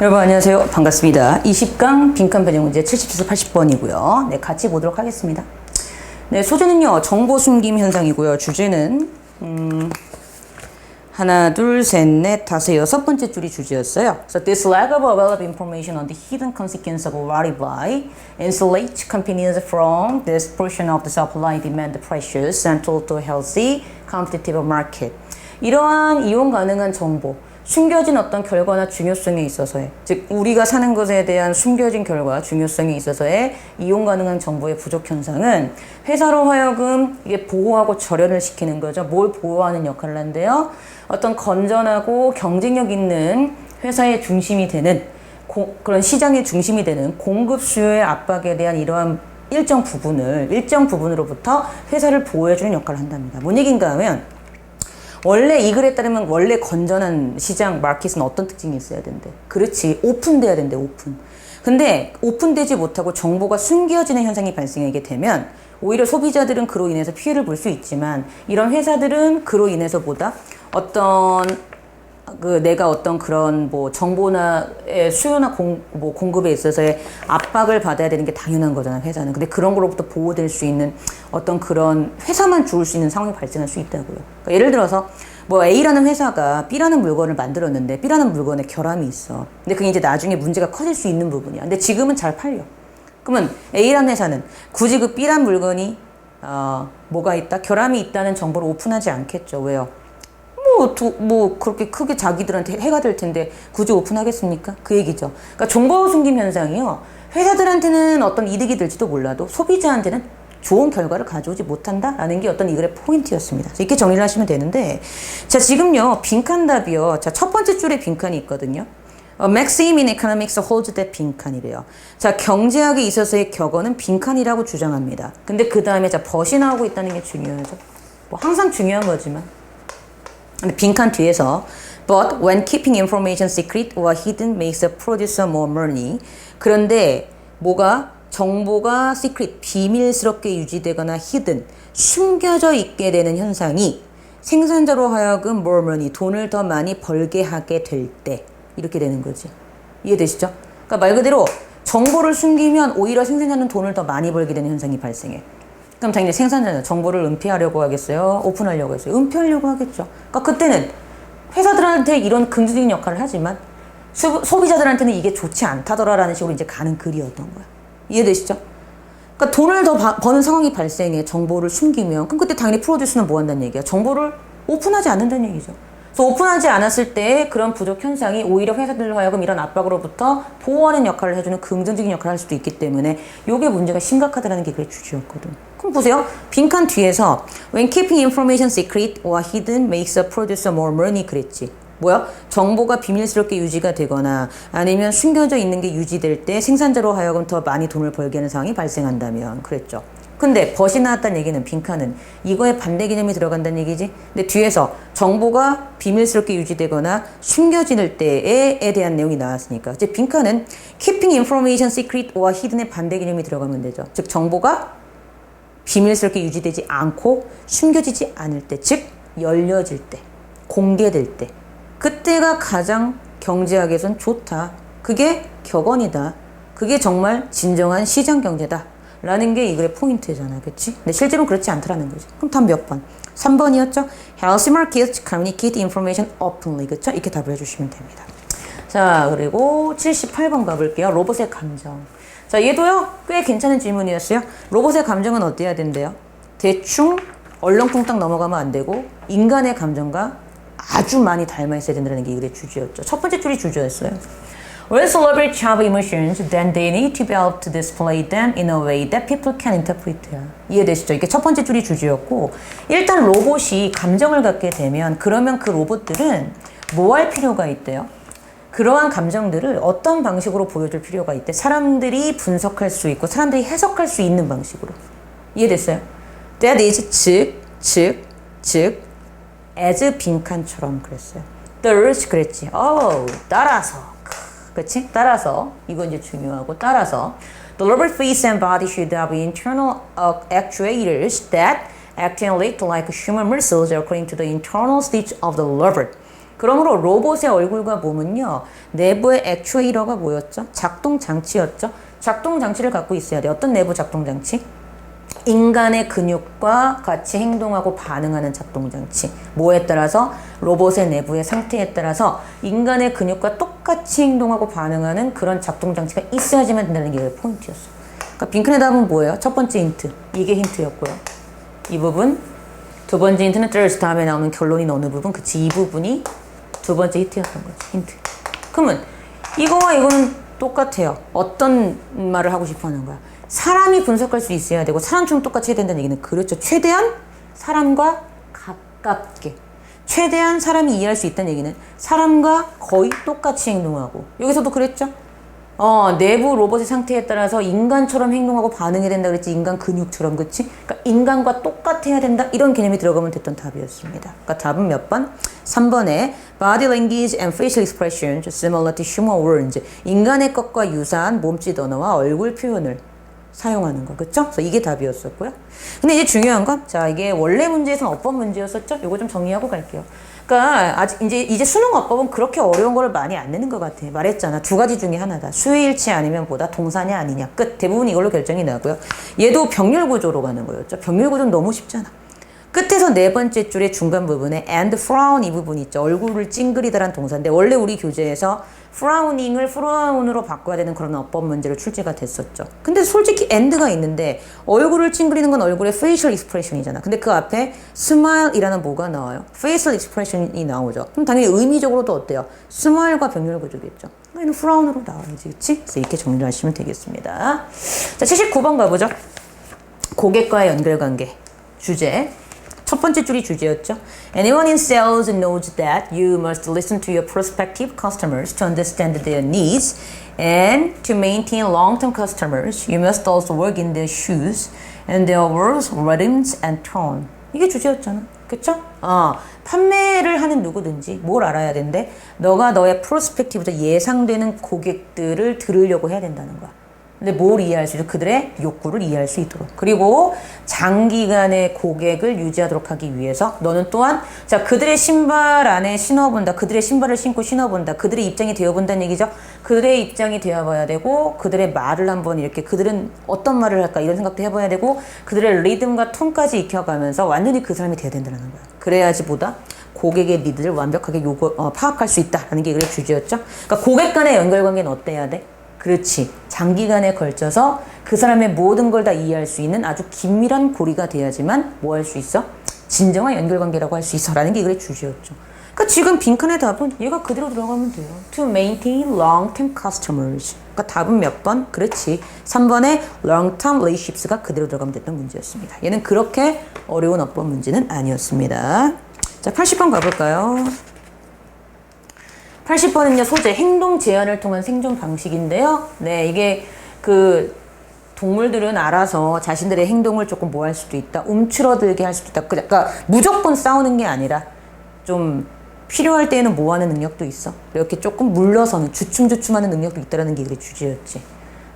여러분 안녕하세요. 반갑습니다. 20강 빈칸 변형 문제 70에서 80번이고요. 네, 같이 보도록 하겠습니다. 네, 소재는요. 정보 숨김 현상이고요. 주제는 하나, 둘, 셋, 넷, 다섯, 여섯 번째 줄이 주제였어요. So this lack of available information on the hidden consequence of variable insulate companies from this portion of the supply demand pressures central to healthy competitive market. 이러한 이용 가능한 정보, 숨겨진 어떤 결과나 중요성에 있어서의, 즉 우리가 사는 것에 대한 숨겨진 결과, 중요성에 있어서의 이용 가능한 정보의 부족 현상은 회사로 하여금 이게 보호하고 절연을 시키는 거죠. 뭘 보호하는 역할을 하는데요. 어떤 건전하고 경쟁력 있는 회사의 중심이 되는 그런 시장의 중심이 되는 공급 수요의 압박에 대한 이러한 일정 부분으로부터 회사를 보호해주는 역할을 한답니다. 뭔 얘기인가 하면 원래 이 글에 따르면 원래 건전한 시장 마켓은 어떤 특징이 있어야 된대? 그렇지, 오픈돼야 된대. 오픈. 근데 오픈되지 못하고 정보가 숨겨지는 현상이 발생하게 되면 오히려 소비자들은 그로 인해서 피해를 볼 수 있지만 이런 회사들은 그로 인해서보다 내가 어떤 그런 정보나 수요나 공급에 있어서의 압박을 받아야 되는 게 당연한 거잖아, 회사는. 근데 그런 거로부터 보호될 수 있는 어떤 그런 회사만 죽을 수 있는 상황이 발생할 수 있다고요. 그러니까 예를 들어서 A라는 회사가 B라는 물건을 만들었는데 B라는 물건에 결함이 있어. 근데 그게 이제 나중에 문제가 커질 수 있는 부분이야. 근데 지금은 잘 팔려. 그러면 A라는 회사는 굳이 그 B라는 물건이 뭐가 있다? 결함이 있다는 정보를 오픈하지 않겠죠. 왜요? 그렇게 크게 자기들한테 해가 될 텐데 굳이 오픈하겠습니까? 그 얘기죠. 그러니까 정보 숨김 현상이요. 회사들한테는 어떤 이득이 될지도 몰라도 소비자한테는 좋은 결과를 가져오지 못한다라는 게 어떤 이 글의 포인트였습니다. 이렇게 정리를 하시면 되는데, 자, 지금요, 빈칸 답이요. 자, 첫 번째 줄에 빈칸이 있거든요. Maxim in economics holds that 빈칸이래요. 자, 경제학에 있어서의 격언은 빈칸이라고 주장합니다. 근데 그 다음에 자, 벗이 나오고 있다는 게 중요하죠. 항상 중요한 거지만. 근데 빈칸 뒤에서 But when keeping information secret or hidden makes a producer more money. 그런데 정보가 secret, 비밀스럽게 유지되거나 hidden, 숨겨져 있게 되는 현상이 생산자로 하여금 more money, 돈을 더 많이 벌게 하게 될 때 이렇게 되는 거지. 이해되시죠? 그러니까 말 그대로 정보를 숨기면 오히려 생산자는 돈을 더 많이 벌게 되는 현상이 발생해. 그럼 당연히 생산자는 정보를 은폐하려고 하겠어요? 오픈하려고 하겠어요? 은폐하려고 하겠죠. 그러니까 그때는 회사들한테 이런 긍정적인 역할을 하지만 소비자들한테는 이게 좋지 않다더라라는 식으로 이제 가는 글이었던 거야. 이해되시죠? 그러니까 돈을 더 버는 상황이 발생해. 정보를 숨기면. 그럼 그때 당연히 프로듀스는 뭐 한다는 얘기야? 정보를 오픈하지 않는다는 얘기죠. 그래서 오픈하지 않았을 때 그런 부족 현상이 오히려 회사들로 하여금 이런 압박으로부터 보호하는 역할을 해주는 긍정적인 역할을 할 수도 있기 때문에 이게 문제가 심각하다는 게 그의 주제였거든. 그럼 보세요. 빈칸 뒤에서 When keeping information secret or hidden makes a producer more money 그랬지. 뭐야? 정보가 비밀스럽게 유지가 되거나 아니면 숨겨져 있는 게 유지될 때 생산자로 하여금 더 많이 돈을 벌게 하는 상황이 발생한다면 그랬죠. 근데 벗이 나왔다는 얘기는 빈칸은 이거에 반대 개념이 들어간다는 얘기지. 근데 뒤에서 정보가 비밀스럽게 유지되거나 숨겨질 때에 대한 내용이 나왔으니까 이제 빈칸은 keeping information secret or hidden의 반대 개념이 들어가면 되죠. 즉 정보가 비밀스럽게 유지되지 않고 숨겨지지 않을 때, 즉 열려질 때, 공개될 때, 그때가 가장 경제학에선 좋다. 그게 격언이다. 그게 정말 진정한 시장 경제다. 라는 게 이 글의 포인트잖아. 그치? 근데 실제로는 그렇지 않다라는 거지. 그럼 답 몇 번? 3번이었죠? Healthy markets communicate information openly. 그쵸? 이렇게 답을 해주시면 됩니다. 자, 그리고 78번 가볼게요. 로봇의 감정. 자, 얘도요, 꽤 괜찮은 질문이었어요. 로봇의 감정은 어때야 된대요? 대충 얼렁뚱땅 넘어가면 안 되고, 인간의 감정과 아주 많이 닮아 있어야 된다는 게 이 글의 주제였죠. 첫 번째 줄이 주제였어요. When celebrities have emotions, then they need to be able to display them in a way that people can interpret. 이해되시죠? 이게 첫 번째 줄이 주제였고, 일단 로봇이 감정을 갖게 되면 그러면 그 로봇들은 뭐 할 필요가 있대요? 그러한 감정들을 어떤 방식으로 보여줄 필요가 있대? 사람들이 분석할 수 있고 사람들이 해석할 수 있는 방식으로. 이해됐어요? That is 즉 as 빈칸처럼 그랬어요. Thus 그랬지. 따라서. 그치? 따라서, 이건 이제 중요하고, 따라서, the robot face and body should have internal actuators that act and act like human muscles according to the internal state of the robot. 그러므로 로봇의 얼굴과 몸은요, 내부의 액추에이터가 뭐였죠? 작동 장치였죠. 작동 장치를 갖고 있어야 돼. 어떤 내부 작동 장치? 인간의 근육과 같이 행동하고 반응하는 작동장치. 뭐에 따라서? 로봇의 내부의 상태에 따라서 인간의 근육과 똑같이 행동하고 반응하는 그런 작동장치가 있어야지만 된다는 게 포인트였어. 그러니까 빈칸의 답은 뭐예요? 첫 번째 힌트. 이게 힌트였고요. 이 부분. 두 번째 힌트는 there's 다음에 나오는 결론이 어느 부분? 그치, 이 부분이 두 번째 힌트였던 거지. 힌트. 그러면 이거와 이거는 똑같아요. 어떤 말을 하고 싶어 하는 거야? 사람이 분석할 수 있어야 되고 사람처럼 똑같이 해야 된다는 얘기는 그렇죠. 최대한 사람과 가깝게. 최대한 사람이 이해할 수 있다는 얘기는 사람과 거의 똑같이 행동하고. 여기서도 그랬죠. 내부 로봇의 상태에 따라서 인간처럼 행동하고 반응해야 된다 그랬지. 인간 근육처럼. 그치? 그러니까 인간과 똑같아야 된다. 이런 개념이 들어가면 됐던 답이었습니다. 그러니까 답은 몇 번? 3번에 Body language and facial expressions similar to human words. 인간의 것과 유사한 몸짓 언어와 얼굴 표현을 사용하는 거. 그쵸? 그래서 이게 답이었었고요. 근데 이제 중요한 건, 자, 이게 원래 문제에서는 어법 문제였었죠? 요거 좀 정리하고 갈게요. 그러니까 아직 이제 수능 어법은 그렇게 어려운 거를 많이 안 내는 것 같아. 말했잖아. 두 가지 중에 하나다. 수요일치 아니면 뭐다? 동사냐 아니냐. 끝. 대부분 이걸로 결정이 나고요. 얘도 병렬 구조로 가는 거였죠. 병렬 구조는 너무 쉽잖아. 끝에서 네 번째 줄의 중간 부분에 and frown 이 부분 있죠. 얼굴을 찡그리다란 동사인데 원래 우리 교재에서 frowning을 frown으로 바꿔야 되는 그런 어법 문제로 출제가 됐었죠. 근데 솔직히 and가 있는데 얼굴을 찡그리는 건 얼굴의 facial expression이잖아. 근데 그 앞에 smile이라는 뭐가 나와요? facial expression이 나오죠. 그럼 당연히 의미적으로도 어때요? smile과 병렬 구조겠죠. 얘는 frown으로 나와야지. 그치? 그래서 이렇게 정리를 하시면 되겠습니다. 자, 79번 가보죠. 고객과의 연결관계. 주제. 첫 번째 줄이 주제였죠. Anyone in sales knows that you must listen to your prospective customers to understand their needs and to maintain long-term customers, you must also work in their shoes and their words, rhythms and tone. 이게 주제였잖아. 그쵸? 판매를 하는 누구든지 뭘 알아야 된대? 너가 너의 프로스펙티브죠. 예상되는 고객들을 들으려고 해야 된다는 거야. 근데 뭘 이해할 수 있도록 그들의 욕구를 이해할 수 있도록 그리고 장기간의 고객을 유지하도록 하기 위해서 너는 또한 자 그들의 신발 안에 신어본다 그들의 신발을 신고 신어본다 그들의 입장이 되어본다는 얘기죠. 그들의 입장이 되어봐야 되고 그들의 말을 한번 이렇게 그들은 어떤 말을 할까 이런 생각도 해봐야 되고 그들의 리듬과 톤까지 익혀가면서 완전히 그 사람이 돼야 된다는 거야. 그래야지 보다 고객의 니드를 완벽하게 파악할 수 있다라는 게 그의 주제였죠. 그러니까 고객 간의 연결관계는 어때야 돼? 그렇지. 장기간에 걸쳐서 그 사람의 모든 걸 다 이해할 수 있는 아주 긴밀한 고리가 돼야지만 뭐 할 수 있어? 진정한 연결관계라고 할 수 있어. 라는 게 그의 주제였죠. 그러니까 지금 빈칸의 답은 얘가 그대로 들어가면 돼요. To maintain long-term customers. 그러니까 답은 몇 번? 그렇지. 3번에 long-term relationships가 그대로 들어가면 됐던 문제였습니다. 얘는 그렇게 어려운 어법 문제는 아니었습니다. 자, 80번 가볼까요? 80번은요, 소재, 행동 제한을 통한 생존 방식인데요. 네, 이게 동물들은 알아서 자신들의 행동을 조금 뭐 할 수도 있다. 움츠러들게 할 수도 있다. 그러니까 무조건 싸우는 게 아니라 좀 필요할 때에는 뭐 하는 능력도 있어. 이렇게 조금 물러서는 주춤주춤하는 능력도 있다는 게 주제였지.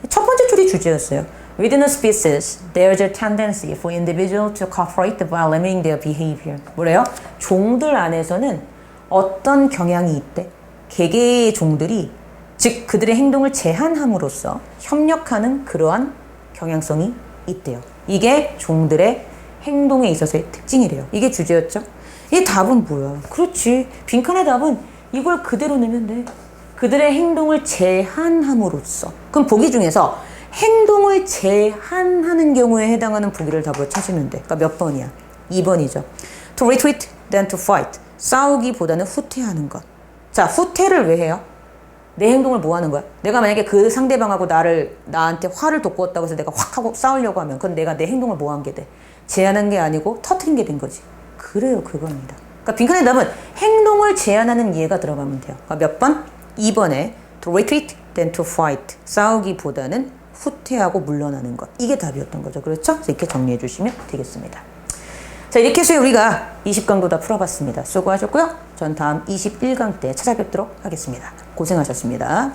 첫 번째 줄이 주제였어요. Within a species, there's a tendency for individuals to cooperate by limiting their behavior. 뭐래요? 종들 안에서는 어떤 경향이 있대? 개개의 종들이 즉 그들의 행동을 제한함으로써 협력하는 그러한 경향성이 있대요. 이게 종들의 행동에 있어서의 특징이래요. 이게 주제였죠. 이 답은 뭐야? 그렇지. 빈칸의 답은 이걸 그대로 넣으면 돼. 그들의 행동을 제한함으로써. 그럼 보기 중에서 행동을 제한하는 경우에 해당하는 보기를 답으로 찾으면 돼. 그러니까 몇 번이야? 2번이죠. To retreat than to fight. 싸우기보다는 후퇴하는 것. 자, 후퇴를 왜 해요? 내 행동을 뭐 하는 거야? 내가 만약에 그 상대방하고 나한테 화를 돋구었다고 해서 내가 확 하고 싸우려고 하면 그건 내가 내 행동을 뭐 한 게 돼? 제한한 게 아니고 터트린 게 된 거지. 그래요, 그겁니다. 그러니까 빈칸의 답은 행동을 제한하는 예가 들어가면 돼요. 그러니까 몇 번? 2번에 to retreat than to fight. 싸우기보다는 후퇴하고 물러나는 것. 이게 답이었던 거죠. 그렇죠? 그래서 이렇게 정리해 주시면 되겠습니다. 자, 이렇게 해서 우리가 20강도 다 풀어봤습니다. 수고하셨고요. 전 다음 21강 때 찾아뵙도록 하겠습니다. 고생하셨습니다.